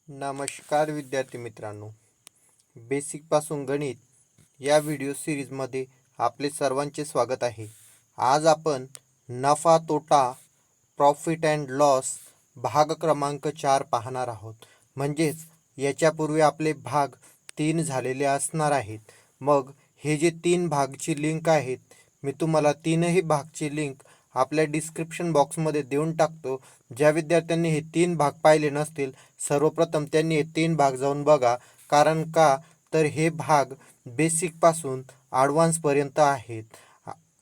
नमस्कार विद्यार्थी मित्रांनो, बेसिकपासून गणित या व्हिडिओ सिरीजमध्ये आपले सर्वांचे स्वागत आहे. आज आपण नफा तोटा प्रॉफिट अँड लॉस भाग क्रमांक 4 पाहणार आहोत. म्हणजेच याच्यापूर्वी आपले भाग 3 झालेले असणार आहेत. मग हे जे 3 भागची लिंक आहेत, मी तुम्हाला तीनही भागची लिंक आपल्या डिस्क्रिप्शन बॉक्समध्ये देऊन टाकतो. ज्या विद्यार्थ्यांनी हे 3 भाग पाहिले नसतील, सर्वप्रथम त्यांनी हे 3 भाग जाऊन बघा. कारण का तर हे भाग बेसिकपासून ॲडव्हान्सपर्यंत आहेत.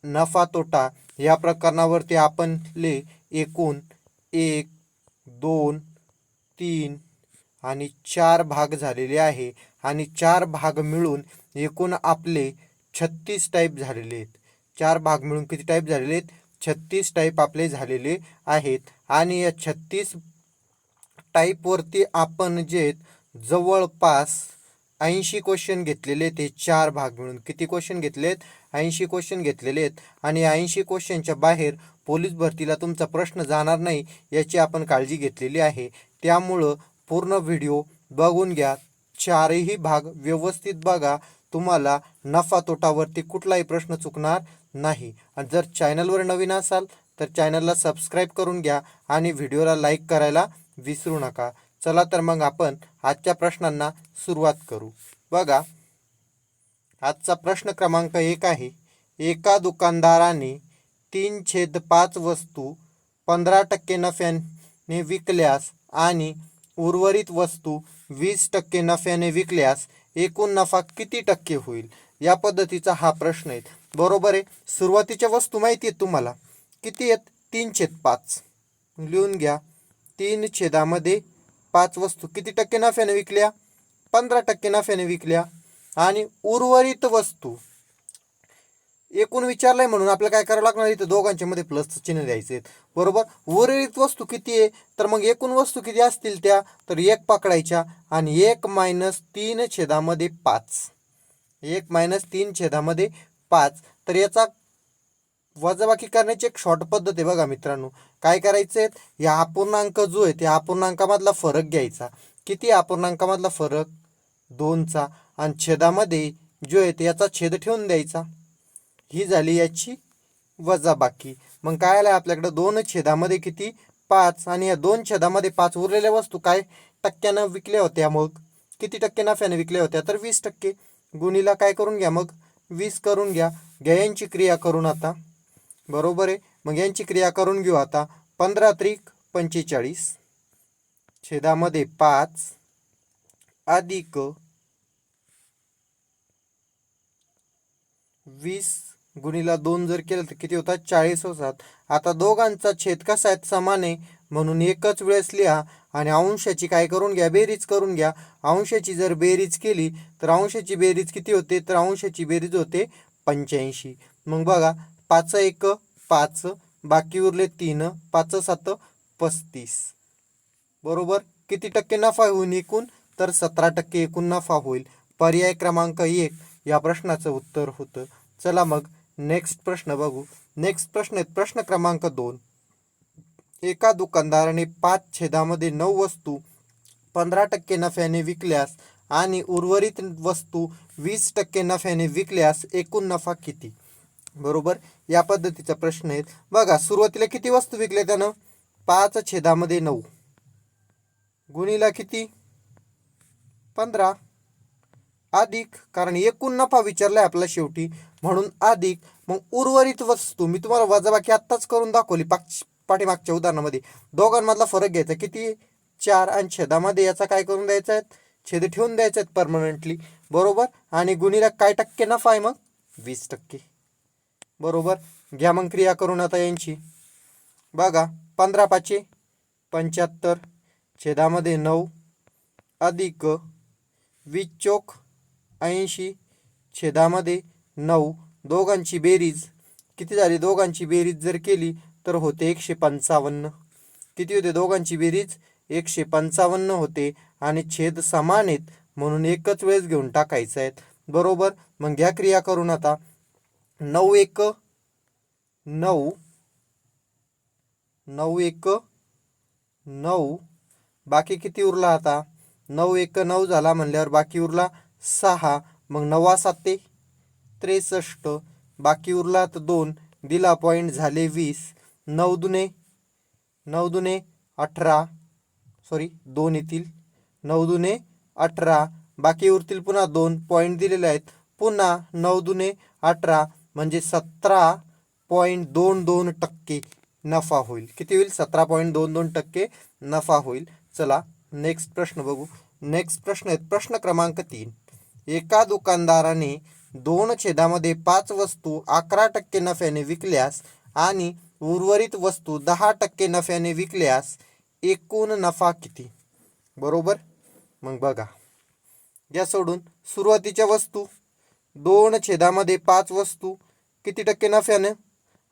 नफा तोटा या प्रकरणावरती आपले एकूण 1, 2, 3 आणि 4 भाग झालेले आहे. आणि 4 भाग मिळून एकूण आपले 36 टाईप झालेले आहेत. 4 भाग मिळून किती टाईप झालेले आहेत? 36 टाईप आपले झालेले आहेत. आणि या 36 टाईपवरती आपण जे जवळपास 80 क्वेश्चन घेतलेले आहेत. 4 भाग मिळून किती क्वेश्चन घेतलेत? 80 क्वेश्चन घेतलेले आहेत. आणि 80 क्वेश्चनच्या बाहेर पोलीस भरतीला तुमचा प्रश्न जाणार नाही याची आपण काळजी घेतलेली आहे. त्यामुळं पूर्ण व्हिडिओ बघून घ्या. 4ही भाग व्यवस्थित बघा. तुम्हाला नफा तोटावरती कुठलाही प्रश्न चुकणार नाही. आणि जर चॅनलवर नवीन असाल तर चॅनलला सबस्क्राईब करून घ्या आणि व्हिडिओला लाईक करायला विसरू नका. चला तर मग आपण आजच्या प्रश्नांना सुरुवात करू. बघा, आजचा प्रश्न क्रमांक 1 आहे. एका दुकानदाराने 3/5 वस्तू 15% नफ्याने विकल्यास आणि उर्वरित वस्तू 20% नफ्याने विकल्यास एकूण नफा किती टक्के होईल? या पद्धतीचा हा प्रश्न आहे. बरोबर आहे. सुरुवातीच्या वस्तू माहिती आहेत तुम्हाला किती आहेत? 3/5 लिहून घ्या. 3/5 वस्तू किती टक्के नफ्याने विकल्या? 15% नफ्याने विकल्या. आणि उर्वरित वस्तू एकूण विचारलंय म्हणून आपल्याला काय करावं लागणार? इथं दोघांच्या मध्ये प्लसचं चिन्ह द्यायचे. बरोबर. उर्वरित वस्तू किती आहे? तर मग एकूण वस्तू किती असतील त्या? तर 1 पकडायच्या आणि 1 - 3/5. 1 - 3/5. तर याचा वजाबाकी करण्याची एक शॉर्ट पद्धत आहे. बघा मित्रांनो, काय करायचंय? या अपूर्णांक जो आहे त्या अपूर्णांकामधला फरक घ्यायचा. किती अपूर्णांकामधला फरक? 2चा. आणि छेदामध्ये जो आहे याचा छेद ठेवून द्यायचा. ही झाली याची वजाबाकी. मग काय आलं आपल्याकडे? 2 छेदामध्ये किती? 5. आणि या 2 छेदामध्ये 5 उरलेल्या वस्तू काय टक्क्यानं विकल्या होत्या? मग किती टक्के नफ्याने विकल्या होत्या? तर 20%. गुणीला काय करून घ्या? मग 20 करून घ्या. यांची क्रिया करून आता. बरोबर आहे. मग यांची क्रिया करून घेऊ आता. 15 त्रिक 45 छेदामध्ये 5 अधिक 20 गुणीला 2 जर केलं तर किती होतात? 40 होतात. आता दोघांचा छेद कसा आहे? समान आहे म्हणून एकच वेळेस लिहा. आणि अंशाची काय करून घ्या? बेरीज करून घ्या. अंशाची जर बेरीज केली तर अंशाची बेरीज किती होते? तर अंशाची बेरीज होते 85. मग बघा, 5 - 1 5, बाकी उरले 3, 5 - 7 35. बरोबर. किती टक्के नफा होईल एकूण? तर 17% एकूण नफा होईल. पर्याय क्रमांक 1 या प्रश्नाचं उत्तर होतं. चला मग नेक्स्ट प्रश्न बघू. नेक्स्ट प्रश्न आहे प्रश्न क्रमांक 2. एका दुकानदाराने 5/9 वस्तू 15% नफ्याने विकल्यास आणि उर्वरित वस्तू 20% नफ्याने विकल्यास एकूण नफा किती? बरोबर. या पद्धतीचा प्रश्न आहे. बघा, सुरुवातीला किती वस्तू विकल्या त्यानं? 5/9 गुणीला किती? 15 अधिक, कारण एकूण नफा विचारलाय आपला शेवटी म्हणून अधिक. मग उर्वरित वस्तू मी तुम्हाला वजाबाकी आत्ताच करून दाखवली पाठीमागच्या उदाहरणामध्ये. दोघांमधला फरक घ्यायचा किती? 4. आणि छेदामध्ये याचा काय करून द्यायचा आहे? छेद ठेवून द्यायचा आहे परमनंटली. बरोबर. आणि गुणीला काय टक्के नफा आहे? मग 20%. बरोबर. घ्या मग क्रिया करून आता यांची. बघा, 15 × 5 = 75 छेदामध्ये 9 अधिक 20 चोक 80 छेदामध्ये 9. दोघांची बेरीज किती झाली? दोघांची बेरीज जर केली तर होते 155. किती होते दोघांची बेरीज? 155 होते. आणि छेद समान आहेत म्हणून एकच वेळेस घेऊन टाकायचं आहे. बरोबर. मग घ्या क्रिया करून आता. 9 × 1 = 9, 9 × 1 = 9, बाकी किती उरला आता? 9 एक 9 झाला म्हणल्यावर बाकी उरला 6. मग 9 7 63, बाकी उरला तर 2, दिला पॉईंट झाले 20. 9 दुने 18, सॉरी 2 येतील. 9 दुने 18, बाकी उरतील पुन्हा 2, पॉईंट दिलेले आहेत. पुन्हा 9 दुने 18 म्हणजे 17.22% नफा होईल. किती होईल? 17.22% नफा होईल. चला नेक्स्ट प्रश्न बघू. नेक्स्ट प्रश्न आहे प्रश्न क्रमांक 3. एका दुकानदाराने 2/5 वस्तू 11% नफ्याने विकल्यास आणि उर्वरित वस्तू 10% नफ्याने विकल्यास एकूण नफा किती? बरोबर. मग बघा, या सोडून सुरुवातीच्या वस्तू 2/5 वस्तू किती टक्के नफ्यानं?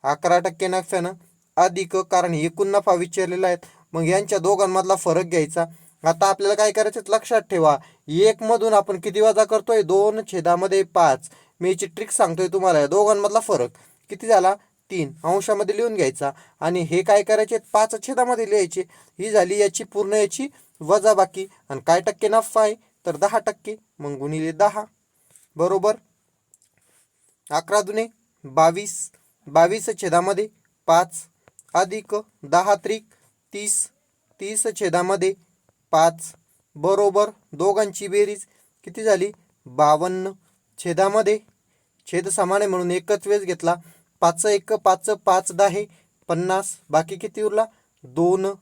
11% नफ्यानं, अधिक कारण एकूण नफा विचारलेला आहे. मग यांच्या दोघांमधला फरक घ्यायचा. आता आपल्याला काय करायचं लक्षात ठेवा, 1 मधून आपण किती वजा करतोय? 2/5. मी याची ट्रिक सांगतोय तुम्हाला. या दोघांमधला फरक किती झाला? 3. अंशामध्ये लिहून घ्यायचा आणि हे काय करायचे? 5/छेदामध्ये लिहायचे. ही झाली याची पूर्ण याची वजाबाकी. आणि काय टक्के नफा आहे? तर 10%. मग गुणिले 10. बरोबर. 11 दुने 22, 22/5 अधिक 10 त्रिक 30, 30/5 बरोबर. दोघांची बेरीज किती झाली? 52. छेदामध्ये छेद समान आहे म्हणून एकच वेळेस घेतला. 5 1 5 5 10 50, बाकी किती उरला? 2,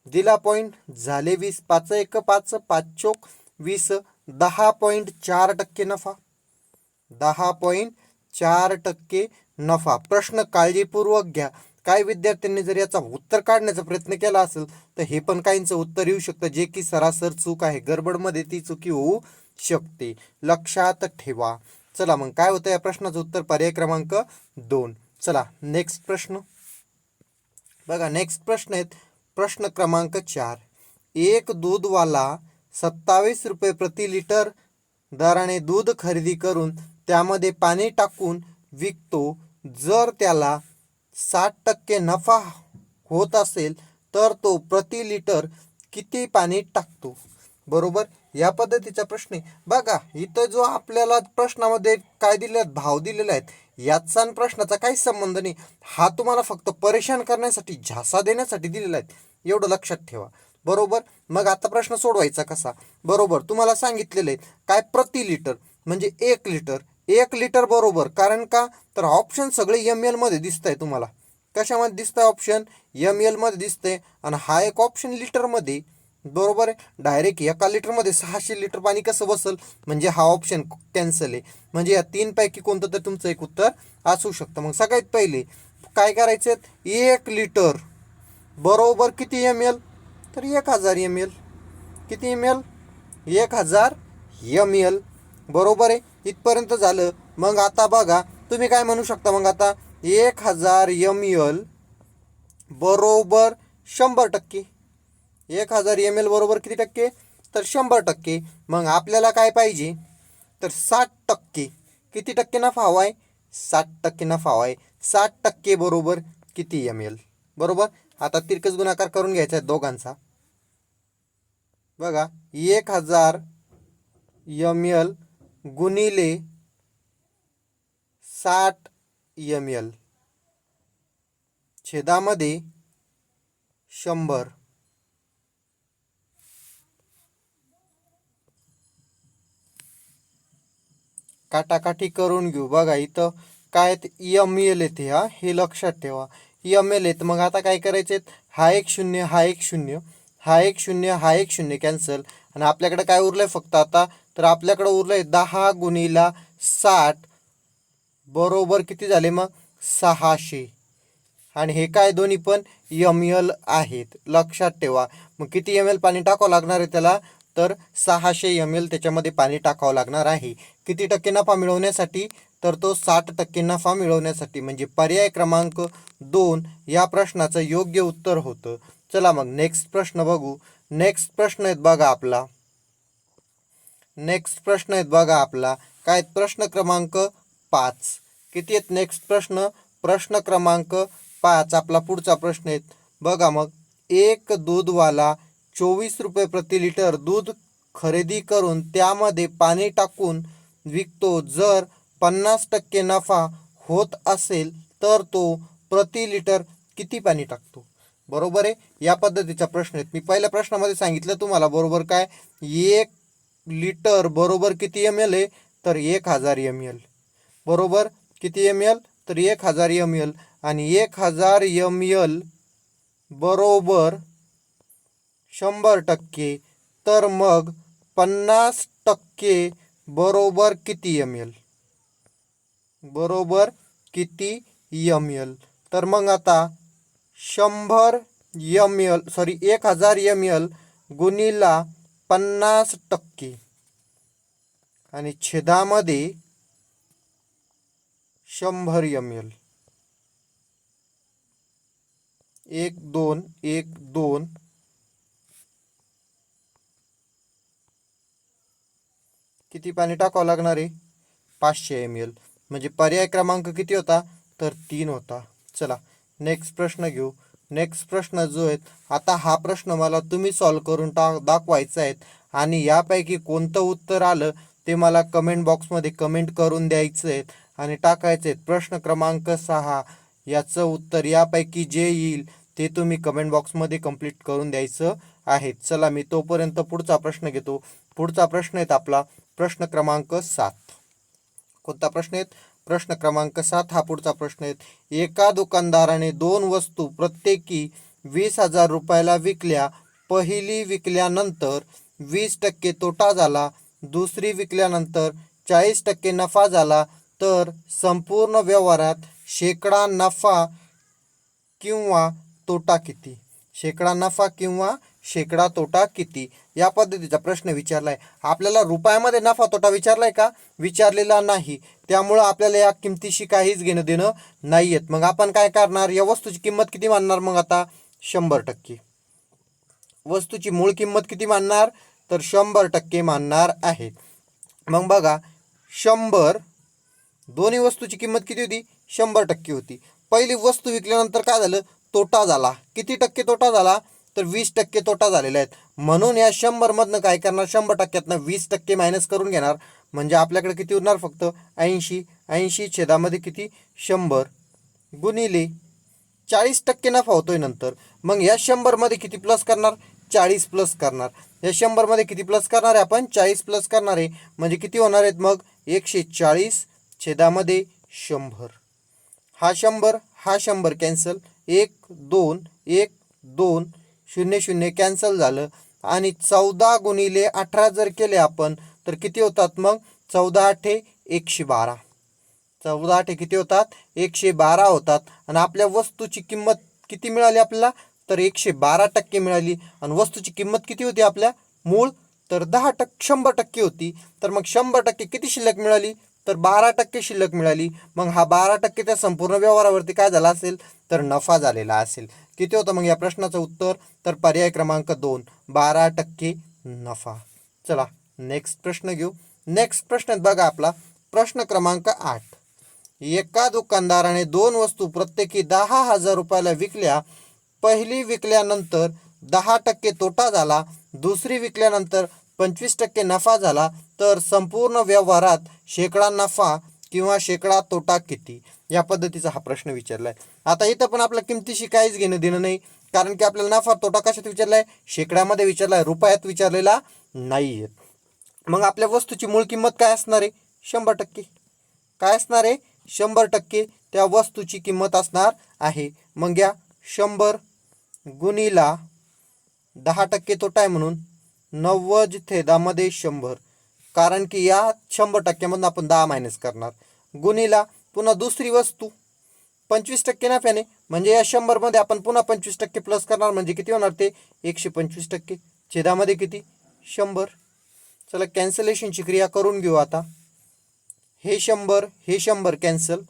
दिला पॉईंट झाले 20. 5 1 5 5 चोक 20, 10.4% नफा. 10.4% नफा. प्रश्न काळजीपूर्वक घ्या. काही विद्यार्थ्यांनी जर याचा उत्तर काढण्याचा प्रयत्न केला असेल तर हे पण काहींचं उत्तर येऊ शकतं, जे की सरासर चूक आहे. गडबडमध्ये ती चुकी होऊ शकते, लक्षात ठेवा. चला मग काय होतं या प्रश्नाचं उत्तर? पर्याय क्रमांक 2. चला नेक्स्ट प्रश्न बघा. नेक्स्ट प्रश्न आहेत प्रश्न क्रमांक 4. एक दूधवाला 27 रुपये प्रति लिटर दराने दूध खरेदी करून त्यामध्ये पाणी टाकून विकतो. जर त्याला 60% नफा होत असेल तर तो प्रति लिटर किती पाणी टाकतो? बरोबर. या पद्धतीचा प्रश्न आहे. बघा इथं जो आपल्याला प्रश्नामध्ये काय दिले आहेत, भाव दिलेले आहेत, याचा प्रश्नाचा काहीच संबंध नाही. हा तुम्हाला फक्त परेशान करण्यासाठी, झासा देण्यासाठी दिलेला आहे, एवढं लक्षात ठेवा. बरोबर. मग आता प्रश्न सोडवायचा कसा? बरोबर, तुम्हाला सांगितलेलं आहे काय? प्रति लिटर म्हणजे 1 लिटर. 1 लिटर बरोबर. कारण का? तर ऑप्शन सगळे ML मध्ये दिसत आहे तुम्हाला. कशामध्ये दिसतंय? ऑप्शन ML मध्ये दिसतंय. आणि हा एक ऑप्शन लिटरमध्ये. बरोबर आहे. डायरेक्ट 1 लिटरमध्ये 600 लिटर पाणी कसं बसल? म्हणजे हा ऑप्शन कॅन्सल आहे. म्हणजे या 3 पैकी कोणतं तर तुमचं एक उत्तर असू शकतं. मग सगळ्यात पहिले काय करायचं? 1 लिटर बरोबर किती ML? तर 1000 ML. किती ML? 1000 ML. बरोबर आहे. इथपर्यंत झालं. मग आता बघा तुम्ही काय म्हणू शकता? मग आता 1000 ML बरोबर 100%. 1000 ML बरोबर किती टक्के? तर 100%. मग आपल्याला काय पाहिजे? तर 60%. किती टक्के नफा हवा आहे? 60% नफा हवा आहे. 60% बरोबर किती ML? बरोबर. आता तिरकस गुणाकार करून घ्यायचा आहे दोघांचा. बघा 1000 ML गुणिले 60 ML छेदामध्ये 100. काटाकाठी करून घेऊ. बघा इथं काय ML येते, हा हे लक्षात ठेवा. ML येत. मग आता काय करायचे? हा एक 0, हा एक 0, हा एक 0, हा एक 0 कॅन्सल. आणि आपल्याकडे काय उरलंय फक्त आता? तर आपल्याकडे उरलंय 10 गुणिला 60 बरोबर किती झाले? मग 600. आणि हे काय? दोन्ही पण ML आहेत, लक्षात ठेवा. मग किती ML पाणी टाकावं लागणार आहे त्याला? तर 600 ML त्याच्यामध्ये पाणी टाकावं लागणार आहे. किती टक्के नफा मिळवण्यासाठी? तर तो 60% नफा मिळवण्यासाठी. म्हणजे पर्याय क्रमांक 2 या प्रश्नाचं योग्य उत्तर होतं. चला मग नेक्स्ट प्रश्न बघू. नेक्स्ट प्रश्न आहेत बघा आपला. नेक्स्ट प्रश्न आहेत बघा आपला काय? प्रश्न क्रमांक 5. किती आहेत नेक्स्ट प्रश्न? प्रश्न क्रमांक 5 आपला पुढचा प्रश्न आहे बघा. मग एक दूधवाला 24 रुपये प्रति लिटर दूध खरेदी करून त्यामध्ये पाणी टाकून विकतो. जर 50% नफा होत असेल तर तो प्रति लिटर किती पाणी टाकतो? बरोबर आहे. या पद्धतीचा प्रश्न आहे. मी पहिल्या प्रश्नामध्ये सांगितलं तुम्हाला बरोबर काय, 1 लिटर बरोबर किती ml आहे, तर 1000 ml. बरोबर किती ml, तर 1000 ml. आणि 1000 ml बरोबर 100%, तर मग 50% बरोबर किती ml, बरोबर किती ml. तर मग आता 1000 ml गुणिला 50% आणि छेदामध्ये 100 ml. 1 2 1 2 किती पाणी टाकावं लागणार आहे, 500 ml. म्हणजे पर्याय क्रमांक किती होता, तर 3 होता. चला नेक्स्ट प्रश्न घेऊ. नेक्स्ट प्रश्न जो आहे, आता हा प्रश्न मला तुम्ही सॉल्व करून दाखवायचा आहे आणि यापैकी कोणतं उत्तर आलं ते मला कमेंट बॉक्समध्ये कमेंट करून द्यायचं आहे आणि टाकायचं आहे. प्रश्न क्रमांक 6 याचं उत्तर यापैकी जे येईल ते तुम्ही कमेंट बॉक्समध्ये कंप्लीट करून द्यायचं आहे. चला मी तोपर्यंत पुढचा प्रश्न घेतो. पुढचा प्रश्न आहे आपला प्रश्न क्रमांक 7. कोणता प्रश्न आहे, प्रश्न क्रमांक 7 हा पुढचा प्रश्न आहे. एका दुकानदाराने 2 वस्तू प्रत्येकी 20,000 रुपयाला विकल्या. पहिली विकल्यानंतर 20% तोटा झाला, दुसरी विकल्यानंतर 40% नफा झाला, तर संपूर्ण व्यवहारात शेकडा नफा किंवा तोटा किती? शेकडा नफा किंवा शेकडा तोटा किती? या पद्धतीचा प्रश्न विचारलाय. आपल्याला रुपयामध्ये नफा तोटा विचारलाय का? विचारलेला नाही. त्यामुळं आपल्याला या किमतीशी काहीच घेणं देणं नाही आहेत. मग आपण काय करणार, या वस्तूची किंमत किती मानणार, मग आता 100%. वस्तूची मूळ किंमत किती मानणार, तर 100% मानणार आहे. मग बघा 100, दोन्ही वस्तूची किंमत किती होती, 100% होती. पहिली वस्तू विकल्यानंतर काय झालं, तोटा झाला. किती टक्के तोटा झाला, तर 20% तोटा झालेला आहे. म्हणून या 100 मधनं काय करणार, 100%तनं 20% मायनस करून घेणार. म्हणजे आपल्याकडे किती उरणार, फक्त 80. 80 छेदामध्ये किती, 100 गुणिले 40% नफा होतोय नंतर. मग या 100 मध्ये किती प्लस करणार, 40 प्लस करणार. या 100 मध्ये किती प्लस करणार आहे आपण, 40 प्लस करणार आहे. म्हणजे किती होणार आहेत मग, 140 छेदामध्ये 100. हा 100 हा 100 कॅन्सल. 1 2 1 2 0 0 कॅन्सल झालं. आणि 14 गुणिले 18 जर केले आपण तर किती होतात, मग 14 8 112. 14 8 किती होतात, 112 होतात. आणि आपल्या वस्तूची किंमत किती मिळाली आपल्याला, तर 112% मिळाली. आणि वस्तूची किंमत किती होती आपल्या मूळ, तर 100% होती. तर मग 100% किती शिल्लक मिळाली, तर 12% शिल्लक मिळाली. मग हा 12% त्या संपूर्ण व्यवहारावरती काय झाला असेल, तर नफा झालेला असेल. किती होतं मग या प्रश्नाचं उत्तर, तर पर्याय क्रमांक 2 12% नफा. चला नेक्स्ट प्रश्न घेऊ. नेक्स्ट प्रश्न बघा आपला प्रश्न क्रमांक 8. एका दुकानदाराने 2 वस्तू प्रत्येकी 10,000 रुपयाला विकल्या. पहिली विकल्यानंतर 10% तोटा झाला, दुसरी विकल्यानंतर 25% नफा झाला, तर संपूर्ण व्यवहारात शेकडा नफा किंवा शेकडा तोटा किती? या पद्धतीचा हा प्रश्न विचारलाय. आता इथं पण आपल्या किमतीशी काहीच घेणं देणं नाही, कारण की आपल्याला नफा तोटा कशात विचारलाय, शेकड्यामध्ये विचारलाय, रुपयात विचारलेला नाहीये. मग आपल्या वस्तूची मूळ किंमत काय असणार आहे, 100%. काय असणार आहे, 100% त्या वस्तूची किंमत असणार आहे. मग या 100 गुणिला 10% तोटा आहे म्हणून 90 छेदामध्ये 100. कारण की या 100%मधून आपण 10 मायनस करणार. गुणिला पुन्हा दुसरी वस्तू 25% नफ्याने, म्हणजे या 100 मध्ये आपण पुन्हा 25% प्लस करणार. म्हणजे किती होणार, ते 125%. छेदामध्ये किती, 100. चला कॅन्सलेशनची क्रिया करून घेऊ आता. हे 100 हे 100 कॅन्सल.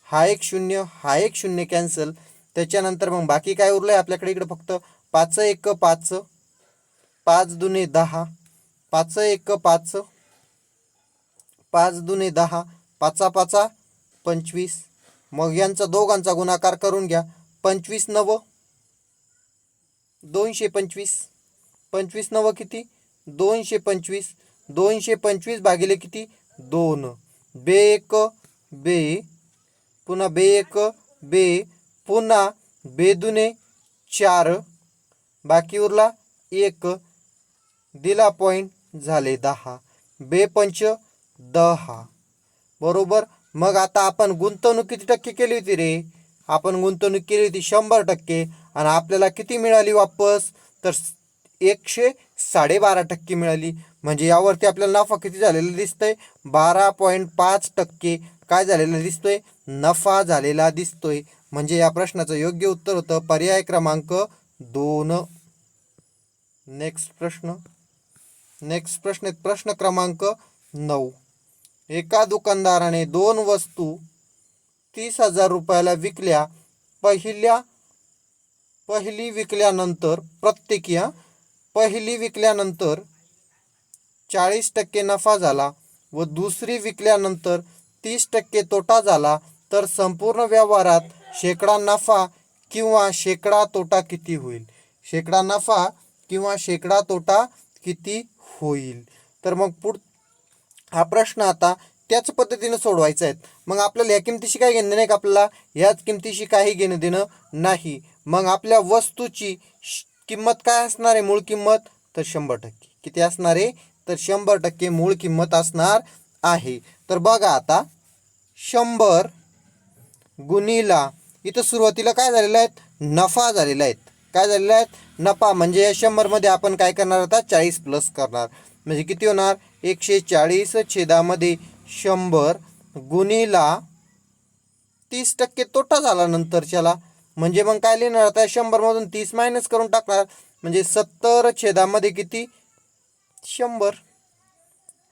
हा एक 0 हा एक 0 कॅन्सल. त्याच्यानंतर मग बाकी काय उरलंय आपल्याकडे, इकडे फक्त 5 1 5, 5 दुने 10, 5 1 5, 5 दुने 10, 5 5 25. मग यांचा दोघांचा गुणाकार करून घ्या. 25 9 225. 25 9 किती, 225, 225 भागिले किती 2, बे एक बे, पुन्हा बे एक बे, पुन्हा बे दुने 4, बाकी उरला 1, दिला पॉईंट, झाले 10, बे पंच 10. बरोबर. मग आता आपण गुंतवणूक किती टक्के केली होती रे? आपण गुंतवणूक केली होती 100% आणि आपल्याला किती मिळाली वापस? तर 112.5% मिळाली. म्हणजे यावरती आपल्याला नफा किती झालेला दिसतोय? 12.5% काय झालेला दिसतोय? नफा झालेला दिसतोय. म्हणजे या प्रश्नाचं योग्य उत्तर होतं पर्याय क्रमांक 2. नेक्स्ट प्रश्न प्रश्न क्रमांक 9. एका दुकानदाराने 2 वस्तू 30,000 रुपयाला विकल्या. पहिली विकल्यानंतर पहिली विकल्यानंतर 40% नफा झाला व दुसरी विकल्यानंतर 30% तोटा झाला, तर संपूर्ण व्यवहारात शेकडा नफा किंवा शेकडा तोटा किती होईल? शेकडा नफा किंवा शेकडा तोटा किती होईल? तर मग हा प्रश्न आता त्याच पद्धतीने सोडवायचा आहे. मग आपल्याला या किमतीशी काय घेणं नाही का? आपल्याला याच किमतीशी काही घेणं देणं नाही. मग आपल्या वस्तूची किंमत काय असणार आहे? मूळ किंमत तर 100%. किती असणार आहे? तर 100% मूळ किंमत असणार आहे. तर बघा आता 100 गुणिला इथं सुरुवातीला काय झालेलं आहे? नफा झालेला आहे. काय झालेला आहे? नफा. म्हणजे या 100 मध्ये आपण काय करणार आता? 40 प्लस करणार. म्हणजे किती होणार? 140 छेदामध्ये 100 गुणिला 30% तोटा झाला नंतरच्याला. म्हणजे मग काय लिहिणार आता? 100 मधून 30 मायनस करून टाकणार. म्हणजे 70 छेदामध्ये किती? 100.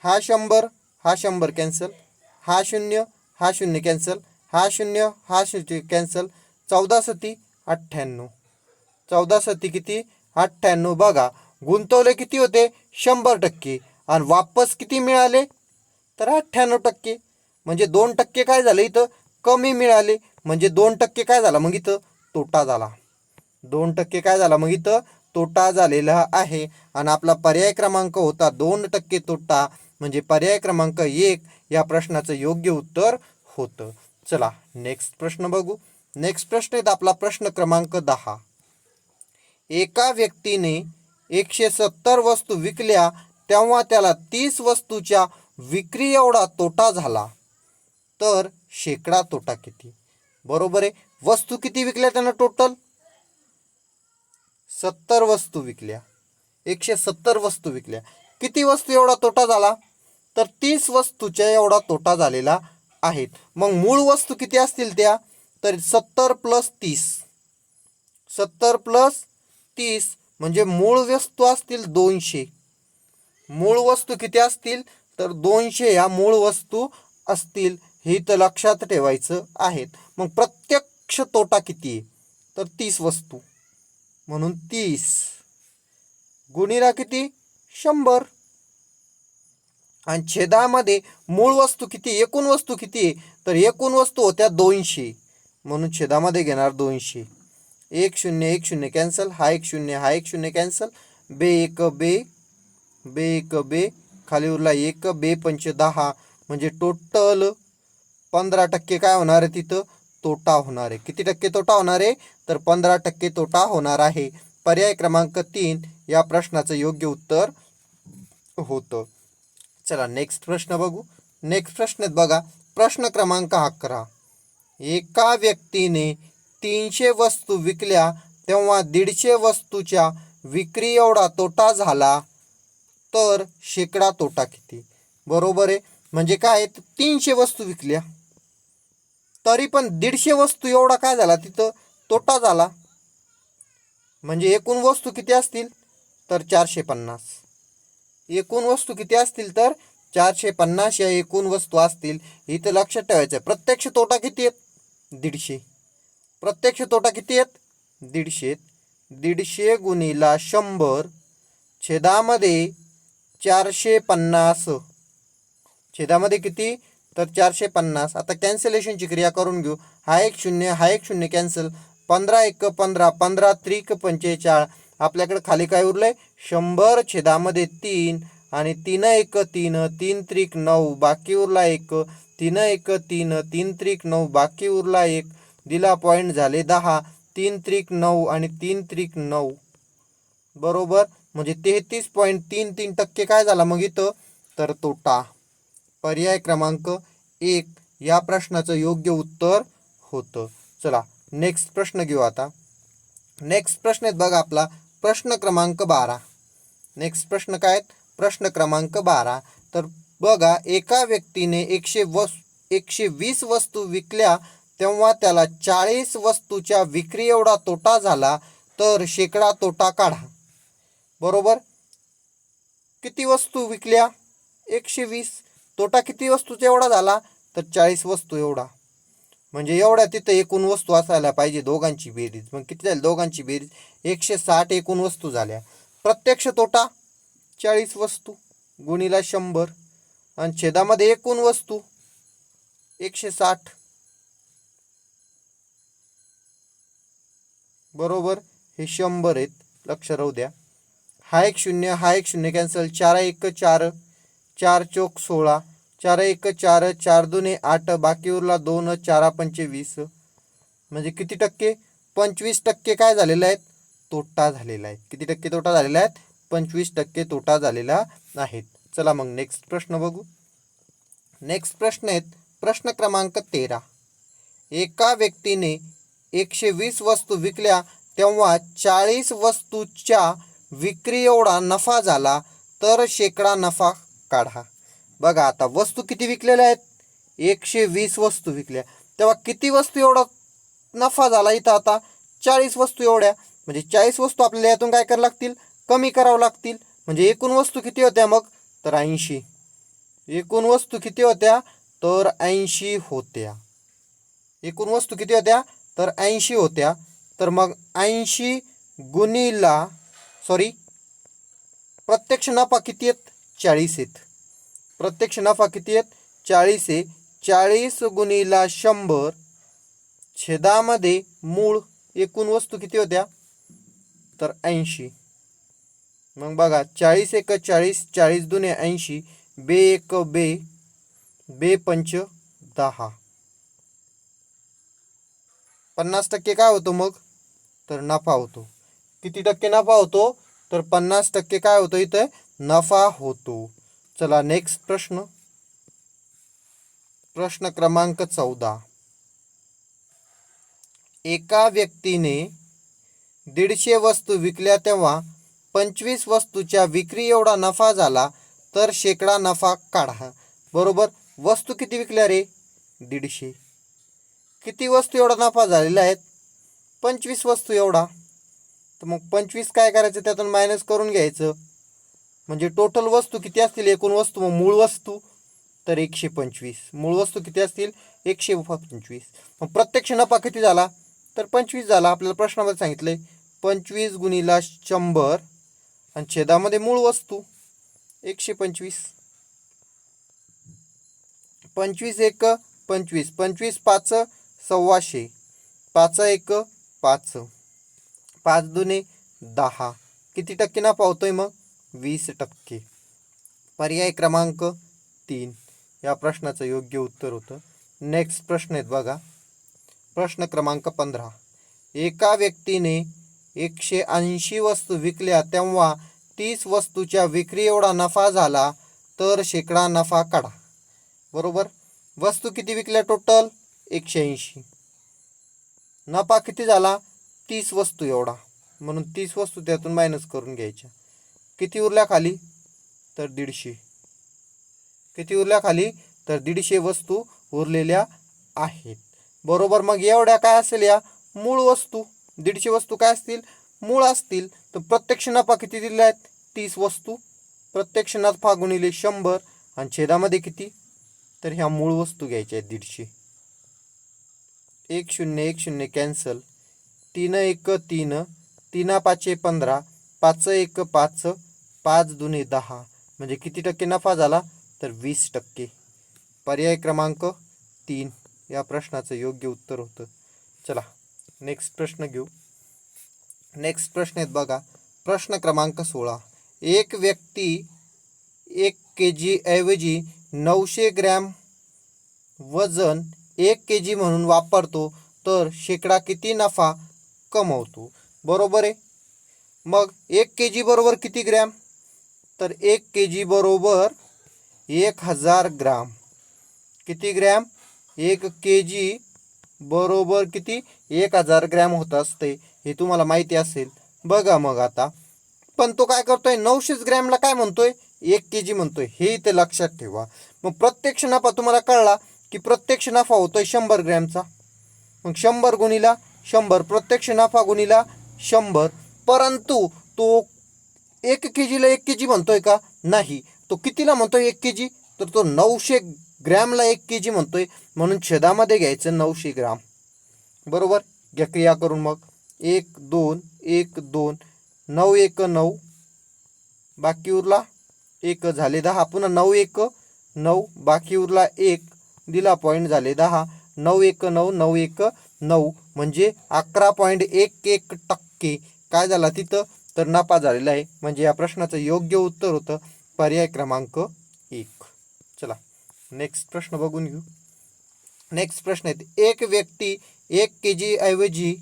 हा 100 हा 100 कॅन्सल, हा 0 हा 0 कॅन्सल, हा 0 हा 0 कॅन्सल. 14 सती 98. 14 सती किती? 98. बघा गुंतवले किती होते? 100% आणि वापस किती मिळाले? तर 98%. म्हणजे 2% काय झालं इथं? कमी मिळाले. म्हणजे 2% काय झाला मग इथं? तोटा झाला. 2% काय झाला मग इथं? तोटा झालेला आहे. आणि आपला पर्याय क्रमांक होता 2% तोटा. म्हणजे पर्याय क्रमांक 1 या प्रश्नाचं योग्य उत्तर होतं. चला नेक्स्ट प्रश्न बघू. नेक्स्ट प्रश्न आहे आपला प्रश्न क्रमांक 10. एका व्यक्तीने 170 वस्तू विकल्या तेव्हा त्याला 30 वस्तूच्या विक्री एवढा तोटा झाला, तर शेकडा तोटा किती? बरोबर आहे. वस्तू किती विकल्या त्यानं? टोटल 70 वस्तू विकल्या. 170 वस्तू विकल्या. किती वस्तू एवढा तोटा झाला? तर 30 वस्तूच्या एवढा तोटा झालेला आहेत. मग मूळ वस्तू किती असतील त्या? तर 70 प्लस 30. 70 प्लस 30 म्हणजे मूळ वस्तू असतील 200. मूळ वस्तू किती असतील? तर 200 या मूळ वस्तू असतील. हे तर लक्षात ठेवायचं आहेत. मग प्रत्यक्ष तोटा किती आहे? तर 30 वस्तू. म्हणून 30 गुणिला किती? 100. आणि छेदामध्ये मूळ वस्तू किती? एकूण वस्तू किती आहे? तर एकूण वस्तू होत्या 200. म्हणून छेदामध्ये घेणार 200. 1 0 1 0 कॅन्सल, हा 1 0 हा 1 0 कॅन्सल, बे एक बे, बे एक बे, खाली उरला 1, बे पंच 10. म्हणजे टोटल 15% काय होणार आहे तिथं? तोटा होणार आहे. किती टक्के तोटा होणार आहे? तर 15% तोटा होणार आहे. पर्याय क्रमांक 3 या प्रश्नाचं योग्य उत्तर होतं. चला नेक्स्ट प्रश्न बघू. नेक्स्ट प्रश्न बघा प्रश्न क्रमांक 11. एका व्यक्तीने 300 वस्तू विकल्या तेव्हा 150 वस्तूच्या विक्री एवढा तोटा झाला, तर शेकडा तोटा किती? बरोबर आहे. म्हणजे काय? 300 वस्तू विकल्या तरी पण 150 वस्तू एवढा काय झाला तिथं? तोटा झाला. म्हणजे एकूण वस्तू किती असतील? तर 450. एकूण वस्तू किती असतील? तर 450 या एकूण वस्तू असतील. इथं लक्षात ठेवायचं आहे. प्रत्यक्ष तोटा किती आहेत? 150. प्रत्यक्ष तोटा किती आहेत? 150. 150 गुणिला 100 छेदामध्ये 450. छेदामध्ये किती? तर 450. आता कॅन्सलेशनची क्रिया करून घेऊ. हा 1 0 हा 1 0 कॅन्सल, 15 1 15, 15 त्रिक 45. आपल्याकडे खाली काय उरलंय? 100 छेदामध्ये 3 आणि 3 1 3, 3 त्रिक 9, बाकी उरला 1, 3 1 3, 3 त्रिक 9, बाकी उरला 1, दिला पॉईंट झाले 10, 3 त्रिक 9 आणि 3 त्रिक 9 बरोबर, म्हणजे 33.33% काय झाला मग इथं, तर तोटा. पर्याय क्रमांक 1 या प्रश्नाचं योग्य उत्तर होतं. चला नेक्स्ट प्रश्न घेऊ आता. नेक्स्ट प्रश्न आहेत बघा आपला प्रश्न क्रमांक 12. नेक्स्ट प्रश्न काय आहेत, प्रश्न क्रमांक 12. तर बघा, एका व्यक्तीने 120 वस्तू विकल्या तेव्हा त्याला 40 वस्तूच्या विक्री एवढा तोटा झाला, तर शेकडा तोटा काढा. बरोबर, किती वस्तू विकल्या, 120, तोटा किती वस्तूचा एवढा झाला, तर 40 वस्तू एवढा. म्हणजे एवढ्या तिथं एकूण वस्तू असायला पाहिजे दोघांची बेरीज. मग किती झाली दोघांची बेरीज, 160 एकूण वस्तू झाल्या. प्रत्यक्ष तोटा 40 वस्तू गुणिला 100 आणि छेदामध्ये एकूण वस्तू 160 बरोबर, हे 100 आहेत, लक्ष राहू द्या. हा एक शून्य कॅन्सल, 4 1 4, 4 चौक 16, 4 1 4, 4 2 8, बाकी उरला 2, 4 5 20, म्हणजे किती टक्के, 25% काय झालेलं आहे, तोटा झालेला आहे. किती टक्के तोटा झालेला आहे, 25% तोटा झालेला आहे. चला मग नेक्स्ट प्रश्न बघू. नेक्स्ट प्रश्न आहेत प्रश्न क्रमांक 13. एका व्यक्तीने 120 वस्तू विकल्या तेव्हा 40 वस्तूच्या विक्री एवढा नफा झाला, तर शेकडा नफा काढा. बघा आता वस्तू किती विकलेल्या आहेत, 120 वस्तू विकल्या, तेव्हा किती वस्तू एवढा नफा झाला इथं, आता 40 वस्तू एवढ्या, म्हणजे 40 वस्तू आपल्याला यातून काय करावं लागतील, कमी करावं लागतील. म्हणजे एकूण वस्तू किती होत्या मग, तर 80. एकूण वस्तू किती होत्या, तर 80 होत्या. एकूण वस्तू किती होत्या, तर 80 होत्या. तर मग 80 गुणिला प्रत्यक्ष नफा किती आहेत, 40 आहेत. प्रत्यक्ष नफा किती आहेत, 40 आहे. 40 गुणिला 100 छेदामध्ये मूळ एकूण वस्तू किती होत्या, तर 80. मग बघा 40 1 40, 40 दुने 80, बे 1 बे, बे 5 10, 50% काय होतो मग, तर नफा होतो. किती टक्के नफा होतो, तर 50% काय होतो इथे, नफा होतो. चला नेक्स्ट प्रश्न. प्रश्न क्रमांक 14. एका व्यक्तीने 150 वस्तू विकल्या तेव्हा 25 वस्तूच्या विक्री एवढा नफा झाला, तर शेकडा नफा काढा. बरोबर, वस्तू किती विकल्या रे, 150. किती वस्तू एवढा नफा झालेला आहे, 25 वस्तू एवढा. तर मग 25 काय करायचं, त्यातून मायनस करून घ्यायचं. म्हणजे टोटल वस्तू किती असतील, एकूण वस्तू, मग मूळ वस्तू तर 125. मूळ वस्तू किती असतील, 125. मग प्रत्यक्ष नफा किती झाला, तर 25 झाला. आपल्याला प्रश्नामध्ये सांगितलंय 25 गुणिला 100 आणि छेदामध्ये मूळ वस्तू 125. 25 1 25, 25 5 1,600, 5 1 5, 5 दुने 10. किती टक्के नफा होतोय मग, 20%. पर्याय क्रमांक 3 या प्रश्नाचं योग्य उत्तर होतं. नेक्स्ट प्रश्न आहेत बघा. प्रश्न क्रमांक 15. एका व्यक्तीने 180 वस्तू विकल्या तेव्हा 30 वस्तूच्या विक्री एवढा नफा झाला, तर शेकडा नफा काढा. बरोबर, वस्तू किती विकल्या टोटल, 180. नफा किती झाला, 30 वस्तू एवढा, म्हणून 30 वस्तू त्यातून मायनस करून घ्यायच्या. किती उरल्या खाली, तर 150. किती उरल्या खाली, तर 150 वस्तू उरलेल्या आहेत. बरोबर, मग एवढ्या काय असेल, या मूळ वस्तू. 150 वस्तू काय असतील, मूळ असतील. तर प्रत्यक्ष नफा किती दिले आहेत, 30 वस्तू. प्रत्यक्ष नफा गुणिले 100 आणि छेदामध्ये किती, तर ह्या मूळ वस्तू घ्यायच्या आहेत 150. 1 0 1 0 कॅन्सल, 3 1 3, 3 5 15, 5 1 5, 5 दुने 10, म्हणजे किती टक्के नफा झाला, तर 20%. पर्याय क्रमांक 3 या प्रश्नाचं योग्य उत्तर होतं. चला नेक्स्ट प्रश्न घेऊ. नेक्स्ट प्रश्न आहेत बघा. प्रश्न क्रमांक 16. एक व्यक्ती 1 kg ऐवजी 900 ग्रॅम वजन 1 kg म्हणून वापरतो तर शेकडा किती नफा कमवतो? बरोबर आहे. मग 1 kg बरोबर किती ग्रॅम? तर 1 kg बरोबर 1000 ग्राम. किती ग्रॅम? 1 kg बरोबर किती? 1000 ग्रॅम होत असते, हे तुम्हाला माहिती असेल. बघा मग आता, पण तो काय करतोय? 900 ग्रॅमला काय म्हणतोय? 1 kg म्हणतोय. हे इथे लक्षात ठेवा. मग प्रत्यक्ष नफा तुम्हाला कळला की प्रत्यक्ष नफा होतोय 100 ग्रॅमचा. मग 100 गुणिला 100, प्रत्यक्ष नफा गुणिला 100. परंतु तो 1 kgला 1 kg म्हणतोय का? नाही. तो कितीला म्हणतोय 1 kg? तर तो 900 ग्रॅमला 1 kg म्हणतोय, म्हणून छेदामध्ये घ्यायचं 900 ग्राम. बरोबर. घ्या क्रिया करून मग. 1 2 1 2 9 1 9, बाकी उरला 1 झाले 10. पुन्हा 9 1 9, बाकी उरला 1, दिला पॉईंट झाले 10. 9 1 9 9 1 9 म्हणजे 11.11% काय झाला तिथं? तर नफा झालेला आहे. म्हणजे या प्रश्नाचं योग्य उत्तर होतं पर्याय क्रमांक 1. चला नेक्स्ट प्रश्न बघून घेऊ. नेक्स्ट प्रश्न आहे, एक व्यक्ती 1 kg ऐवजी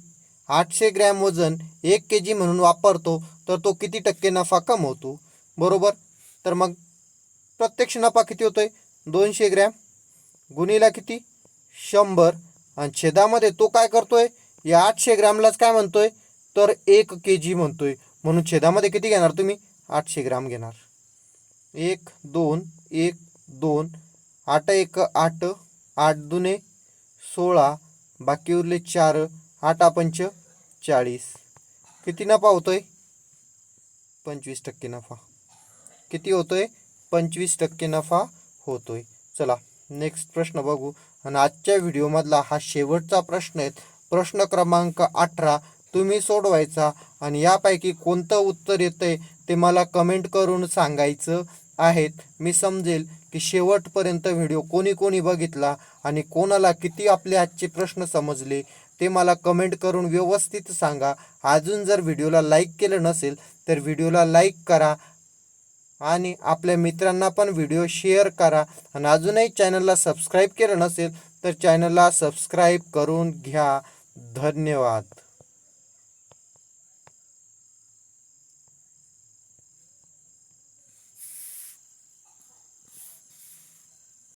800 ग्रॅम वजन 1 kg म्हणून वापरतो तर तो किती टक्के नफा कमवतो? बरोबर. तर मग प्रत्यक्ष नफा किती होतोय? 200 ग्रॅम गुणिला किती? 100. आणि छेदामध्ये तो काय करतोय? या 800 ग्रॅमलाच काय म्हणतोय? तर 1 kg म्हणतोय. म्हणून छेदामध्ये किती घेणार तुम्ही? 800 ग्रॅम घेणार. 1 2 1 2, 8 1 8, 8 2 16, बाकी उरले 4, 8 5 40. किती नफा होतोय? 25% नफा. किती होतोय? 25% नफा होतोय. चला नेक्स्ट प्रश्न बघू. आणि आजच्या व्हिडिओमधला हा शेवटचा प्रश्न आहे. प्रश्न क्रमांक 18 तुम्ही सोडवायचा आणि यापैकी कोणतं उत्तर येतंय ते मला कमेंट करून सांगायचं आहेत. मी समजेल की शेवटपर्यंत व्हिडिओ कोणी कोणी बघितला आणि कोणाला किती आपले आजचे प्रश्न समजले ते मला कमेंट करून व्यवस्थित सांगा. अजून जर व्हिडिओला लाईक केलं नसेल तर व्हिडिओला लाईक करा आणि आपल्या मित्रांना पण व्हिडिओ शेअर करा. आणि अजूनही चॅनलला सबस्क्राईब केलं नसेल तर चॅनलला सबस्क्राईब करून घ्या. धन्यवाद.